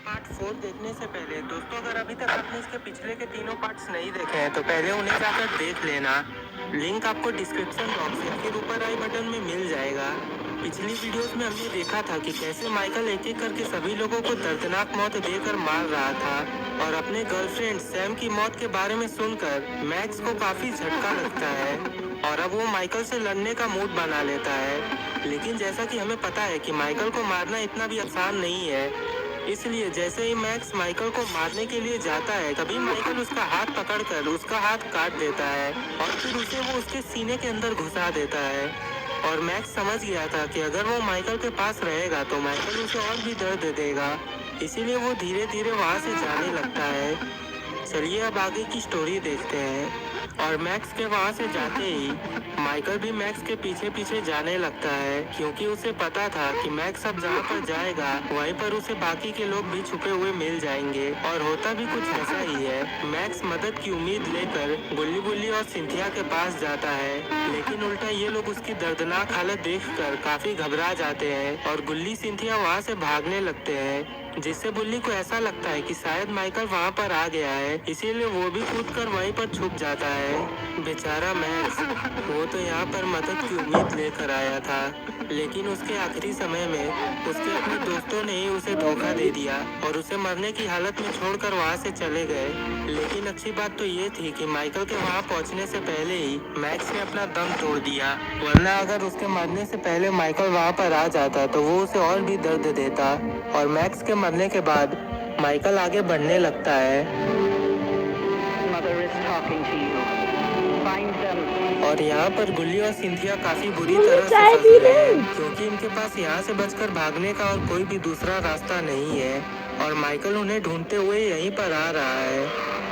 Part 4 देखने से पहले दोस्तों, अगर अभी तक आपने इसके पिछले के तीनों पार्ट्स नहीं देखे हैं तो पहले उन्हें जाकर देख लेना। लिंक आपको डिस्क्रिप्शन बॉक्स या फिर ऊपर आई बटन में मिल जाएगा। पिछली वीडियोस में हमने देखा था कि कैसे माइकल एक एक करके सभी लोगों को दर्दनाक मौत देकर मार रहा था और अपने गर्लफ्रेंड सैम की मौत के बारे में सुनकर मैक्स को काफी झटका लगता है और अब वो माइकल से लड़ने का मूड बना लेता है। लेकिन जैसा कि हमें पता है कि माइकल को मारना इतना भी आसान नहीं है, इसलिए जैसे ही मैक्स माइकल को मारने के लिए जाता है तभी माइकल उसका हाथ पकड़कर उसका हाथ काट देता है और फिर उसे वो उसके सीने के अंदर घुसा देता है। और मैक्स समझ गया था कि अगर वो माइकल के पास रहेगा तो माइकल उसे और भी दर्द देगा, इसीलिए वो धीरे धीरे वहाँ से जाने लगता है। चलिए अब आगे की स्टोरी देखते हैं। और मैक्स के वहाँ से जाते ही माइकल भी मैक्स के पीछे पीछे जाने लगता है, क्योंकि उसे पता था कि मैक्स अब जहाँ पर जाएगा वहीं पर उसे बाकी के लोग भी छुपे हुए मिल जाएंगे। और होता भी कुछ ऐसा ही है। मैक्स मदद की उम्मीद लेकर गुल्ली गुल्ली और सिंथिया के पास जाता है, लेकिन उल्टा ये लोग उसकी दर्दनाक हालत देखकर काफी घबरा जाते हैं और गुल्ली सिंथिया वहाँ से भागने लगते हैं, जिससे बुल्ली को ऐसा लगता है कि शायद माइकल वहाँ पर आ गया है, इसीलिए वो भी कूदकर वहीं पर छुप जाता है। बेचारा मैक्स, वो तो यहाँ पर मदद की उम्मीद लेकर आया था, लेकिन उसके आखिरी समय में उसके अपने दोस्तों ने ही उसे धोखा दे दिया और उसे मरने की हालत में छोड़कर वहाँ से चले गए। लेकिन अच्छी बात तो ये थी कि माइकल के वहाँ पहुँचने से पहले ही मैक्स ने अपना दम तोड़ दिया, वरना अगर उसके मरने से पहले माइकल वहाँ पर आ जाता तो वो उसे और भी दर्द देता। और मैक्स के मरने के बाद माइकल आगे बढ़ने लगता है और यहाँ पर गुल्ली और सिंथिया काफी बुरी तरह से फंस गए हैं, क्योंकि इनके पास यहाँ से बचकर भागने का और कोई भी दूसरा रास्ता नहीं है और माइकल उन्हें ढूंढते हुए यहीं पर आ रहा है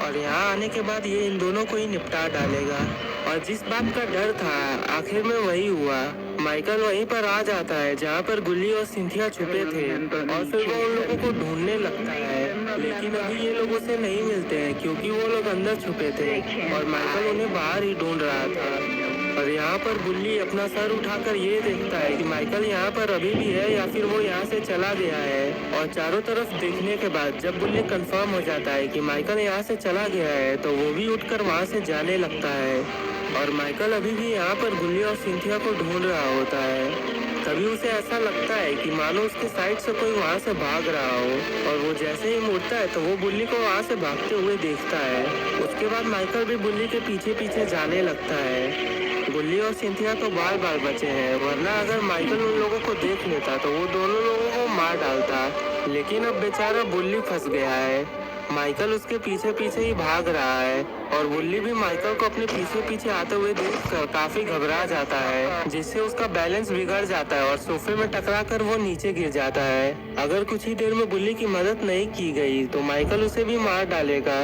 और यहाँ आने के बाद ये इन दोनों को ही निपटा डालेगा। और जिस बात का डर था आखिर में वही हुआ। माइकल वहीं पर आ जाता है जहाँ पर गुल्ली और सिंथिया छुपे थे और फिर वो उन लोगों को ढूंढने लगता है, लेकिन अभी ये लोग उसे नहीं मिलते हैं क्योंकि वो लोग अंदर छुपे थे और माइकल उन्हें बाहर ही ढूंढ रहा था। और यहाँ पर गुल्ली अपना सर उठाकर ये देखता है कि माइकल यहाँ पर अभी भी है या फिर वो यहाँ से चला गया है। और चारों तरफ देखने के बाद जब गुल्ली कंफर्म हो जाता है कि माइकल यहाँ से चला गया है तो वो भी उठकर वहाँ से जाने लगता है और माइकल अभी भी यहाँ पर गुल्ली और सिंथिया को ढूंढ रहा होता है। तभी उसे ऐसा लगता है कि मानो उसके साइड से कोई वहाँ से भाग रहा हो और वो जैसे ही मुड़ता है तो वो बुल्ली को वहाँ से भागते हुए देखता है। उसके बाद माइकल भी बुल्ली के पीछे पीछे जाने लगता है। गुल्ली और सिंथिया तो बार बार बचे हैं, वरना अगर माइकल उन लोगों को देख लेता तो वो दोनों लोगों को मार डालता, लेकिन अब बेचारा बुल्ली फंस गया है। माइकल उसके पीछे पीछे ही भाग रहा है और बुल्ली भी माइकल को अपने पीछे पीछे आते हुए देखकर काफी घबरा जाता है, जिससे उसका बैलेंस बिगड़ जाता है और सोफे में टकराकर वो नीचे गिर जाता है। अगर कुछ ही देर में बुल्ली की मदद नहीं की गई तो माइकल उसे भी मार डालेगा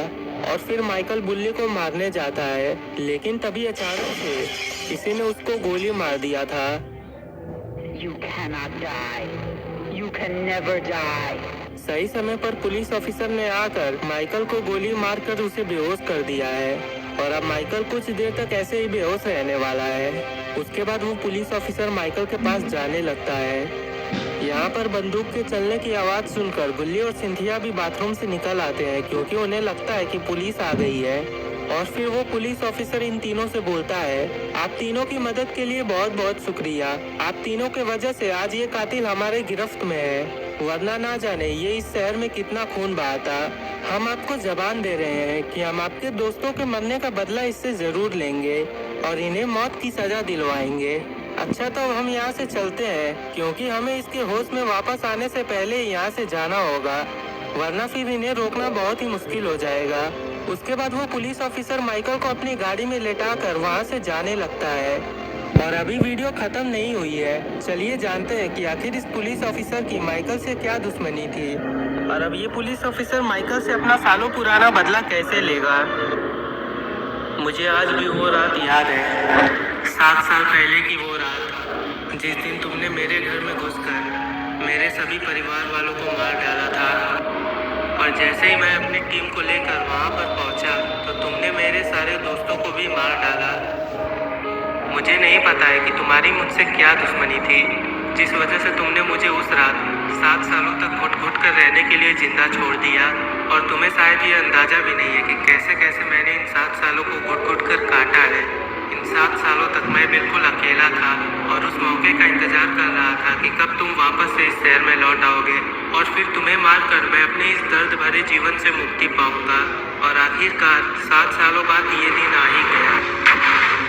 और फिर माइकल बुल्ली को मारने जाता है, लेकिन तभी अचानक से किसी ने उसको गोली मार दिया था। You cannot die. You can never die. सही समय पर पुलिस ऑफिसर ने आकर माइकल को गोली मारकर उसे बेहोश कर दिया है और अब माइकल कुछ देर तक ऐसे ही बेहोश रहने वाला है। उसके बाद वो पुलिस ऑफिसर माइकल के पास जाने लगता है। यहाँ पर बंदूक के चलने की आवाज सुनकर गुल्ली और सिंथिया भी बाथरूम से निकल आते हैं, क्योंकि उन्हें लगता है कि पुलिस आ गई है। और फिर वो पुलिस ऑफिसर इन तीनों से बोलता है, आप तीनों की मदद के लिए बहुत बहुत शुक्रिया। आप तीनों के वजह से आज ये कातिल हमारे गिरफ्त में है, वरना ना जाने ये इस शहर में कितना खून बहाता। हम आपको जबान दे रहे हैं कि हम आपके दोस्तों के मरने का बदला इससे जरूर लेंगे और इन्हें मौत की सजा दिलवाएंगे। अच्छा तो हम यहाँ से चलते हैं, क्योंकि हमें इसके होश में वापस आने से पहले यहाँ से जाना होगा, वरना फिर इन्हें रोकना बहुत ही मुश्किल हो जाएगा। उसके बाद वो पुलिस ऑफिसर माइकल को अपनी गाड़ी में लेटाकर वहाँ से जाने लगता है। और अभी वीडियो खत्म नहीं हुई है, चलिए जानते हैं कि आखिर इस पुलिस ऑफिसर की माइकल से क्या दुश्मनी थी और अब ये पुलिस ऑफिसर माइकल से अपना सालों पुराना बदला कैसे लेगा। मुझे आज भी वो रात याद है, 7 साल पहले की वो रात, जिस दिन तुमने मेरे घर में घुसकर मेरे सभी परिवार वालों को मार डाला था। और जैसे ही मैं अपनी टीम को लेकर वहाँ पर पहुँचा तो तुमने मेरे सारे दोस्तों को भी मार डाला। मुझे नहीं पता है कि तुम्हारी मुझसे क्या दुश्मनी थी, जिस वजह से तुमने मुझे उस रात 7 सालों तक घुट घुट कर रहने के लिए जिंदा छोड़ दिया और तुम्हें शायद ये अंदाजा भी नहीं है कि कैसे कैसे मैंने इन 7 सालों को घुट घुट कर काटा है। इन 7 सालों तक मैं बिल्कुल अकेला था और उस मौके का इंतजार कर रहा था कि कब तुम वापस से इस शहर में लौट आओगे और फिर तुम्हें मारकर मैं अपने इस दर्द भरे जीवन से मुक्ति पाऊंगा। और आखिरकार 7 सालों बाद ये दिन आ ही गया।